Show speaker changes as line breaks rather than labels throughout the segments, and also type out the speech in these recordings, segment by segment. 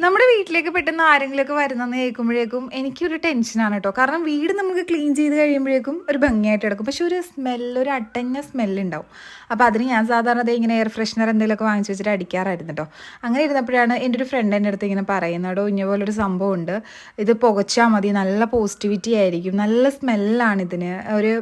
നമ്മുടെ വീട്ടിലേക്ക് പെട്ടെന്ന് ആരെങ്കിലുമൊക്കെ വരുന്നെന്ന് കേൾക്കുമ്പോഴേക്കും എനിക്കൊരു ടെൻഷനാണ് കേട്ടോ. കാരണം വീട് നമുക്ക് ക്ലീൻ ചെയ്ത് കഴിയുമ്പോഴേക്കും ഒരു ഭംഗിയായിട്ട് കിടക്കും. പക്ഷെ ഒരു സ്മെല്ല്, ഒരു അട്ടഞ്ഞ സ്മെല്ലുണ്ടാവും. അപ്പോൾ അതിന് ഞാൻ സാധാരണ ദേ ഇങ്ങനെ എയർ ഫ്രഷ്നർ എന്തെങ്കിലുമൊക്കെ വാങ്ങിച്ച് വെച്ചിട്ട് അടിക്കാറായിരുന്നു കേട്ടോ. അങ്ങനെ ഇരുന്നപ്പോഴാണ് എൻ്റെ ഒരു ഫ്രണ്ട് എൻ്റെ അടുത്ത് ഇങ്ങനെ പറയുന്നത്, ഇഞ്ഞ പോലൊരു സംഭവമുണ്ട്, ഇത് പുകച്ചാൽ മതി, നല്ല പോസിറ്റിവിറ്റി ആയിരിക്കും, നല്ല സ്മെല്ലാണ് ഇതിന്, ഒരു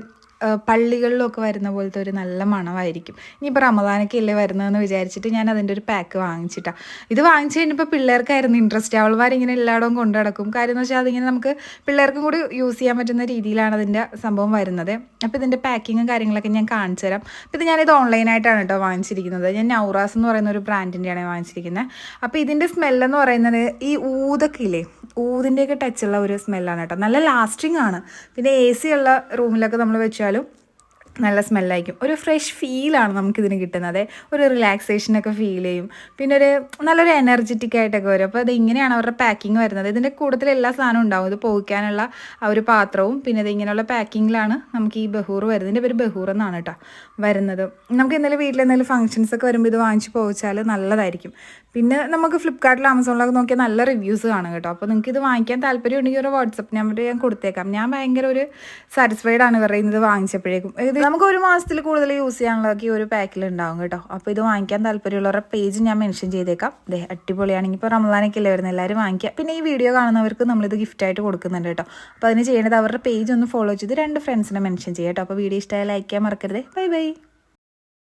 പള്ളികളിലൊക്കെ വരുന്ന പോലത്തെ ഒരു നല്ല മണമായിരിക്കും. ഇനിയിപ്പോൾ റമദാനൊക്കെ അല്ലേ വരുന്നതെന്ന് വിചാരിച്ചിട്ട് ഞാൻ അതിൻ്റെ ഒരു പാക്ക് വാങ്ങിച്ചിട്ടാണ്. ഇത് വാങ്ങിച്ച് കഴിഞ്ഞപ്പോൾ പിള്ളേർക്കായിരുന്നു ഇൻട്രസ്റ്റ്. അവൾമാരിങ്ങനെ എല്ലായിടവും കൊണ്ടു നടക്കും. കാര്യം എന്ന് വെച്ചാൽ അതിങ്ങനെ നമുക്ക് പിള്ളേർക്കും കൂടി യൂസ് ചെയ്യാൻ പറ്റുന്ന രീതിയിലാണ് അതിൻ്റെ സംഭവം വരുന്നത്. അപ്പോൾ ഇതിൻ്റെ പാക്കിങ്ങും കാര്യങ്ങളൊക്കെ ഞാൻ കാണിച്ചു തരാം. അപ്പോൾ ഞാനിത് ഓൺലൈനായിട്ടാണ് കേട്ടോ വാങ്ങിച്ചിരിക്കുന്നത്. ഞാൻ നൗറാസ് എന്ന് പറയുന്ന ഒരു ബ്രാൻഡിൻ്റെയാണ് വാങ്ങിച്ചിരിക്കുന്നത്. അപ്പോൾ ഇതിൻ്റെ സ്മെല്ലെന്ന് പറയുന്നത് ഈ ഊതൊക്കെ ഇല്ലേ, ഊതിൻ്റെയൊക്കെ ടച്ചുള്ള ഒരു സ്മെല്ലാണ് കേട്ടോ. നല്ല ലാസ്റ്റിംഗ് ആണ്. പിന്നെ AC ഉള്ള റൂമിലൊക്കെ നമ്മൾ വെച്ചാലും നല്ല സ്മെല്ലായിരിക്കും. ഒരു ഫ്രഷ് ഫീലാണ് നമുക്കിതിന് കിട്ടുന്നത്. ഒരു റിലാക്സേഷനൊക്കെ ഫീൽ ചെയ്യും. പിന്നെ ഒരു നല്ലൊരു എനർജറ്റിക് ആയിട്ടൊക്കെ വരും. അപ്പോൾ ഇത് ഇങ്ങനെയാണ് അവരുടെ പാക്കിങ് വരുന്നത്. ഇതിൻ്റെ കൂടുതൽ എല്ലാ സാധനവും ഉണ്ടാവും. ഇത് പോയിക്കാനുള്ള ആ ഒരു പാത്രവും പിന്നെ ഇത് ഇങ്ങനെയുള്ള പാക്കിങ്ങിലാണ് നമുക്ക് ഈ ബഹൂർ വരുന്നത്. ഇതിൻ്റെ പേര് ബഹൂർ എന്നാണ് കേട്ടോ വരുന്നത്. നമുക്ക് എന്തെങ്കിലും വീട്ടിൽ എന്തെങ്കിലും ഫംഗ്ഷൻസ് ഒക്കെ വരുമ്പോൾ ഇത് വാങ്ങിച്ച് പോയിച്ചാൽ നല്ലതായിരിക്കും. പിന്നെ നമുക്ക് ഫ്ലിപ്കാർട്ടിൽ ആമസോണിലൊക്കെ നോക്കിയാൽ നല്ല റിവ്യൂസ് കാണും കേട്ടോ. അപ്പോൾ നിങ്ങൾക്ക് ഇത് വാങ്ങിക്കാൻ താല്പര്യം ഉണ്ടെങ്കിൽ ഒരു വാട്സപ്പ് നമ്പർ ഞാൻ കൊടുത്തേക്കാം. ഞാൻ ഭയങ്കര ഒരു സാറ്റിസ്ഫൈഡ് ആണ് ഇവരുടെ ഇത് വാങ്ങിച്ചപ്പോഴേക്കും. ഇത് നമുക്ക് ഒരു മാസത്തിൽ കൂടുതൽ യൂസ് ചെയ്യാനുള്ളതൊക്കെ ഒരു പാക്കിൽ ഉണ്ടാവും കേട്ടോ. അപ്പോൾ ഇത് വാങ്ങിക്കാൻ താല്പര്യമുള്ളവരുടെ പേജ് ഞാൻ മെൻഷൻ ചെയ്തേക്കാം. അതെ, അടിപൊളിയാണെങ്കിൽ ഇപ്പോൾ റമദാനൊക്കെ അല്ലേ വരുന്നത്, എല്ലാവരും വാങ്ങിക്കുക. പിന്നെ ഈ വീഡിയോ കാണുന്നവർക്ക് നമ്മളിത് ഗിഫ്റ്റായിട്ട് കൊടുക്കുന്നുണ്ട് കേട്ടോ. അപ്പോൾ അതിന് ചെയ്യേണ്ടത് അവരുടെ പേജ് ഒന്ന് ഫോളോ ചെയ്ത് 2 ഫ്രണ്ട്സിനെ മെൻഷൻ ചെയ്യാം കേട്ടോ. അപ്പോൾ വീഡിയോ ഇഷ്ടമായി ലൈക്ക് ചെയ്യാൻ മറക്കരുത്. Bye bye.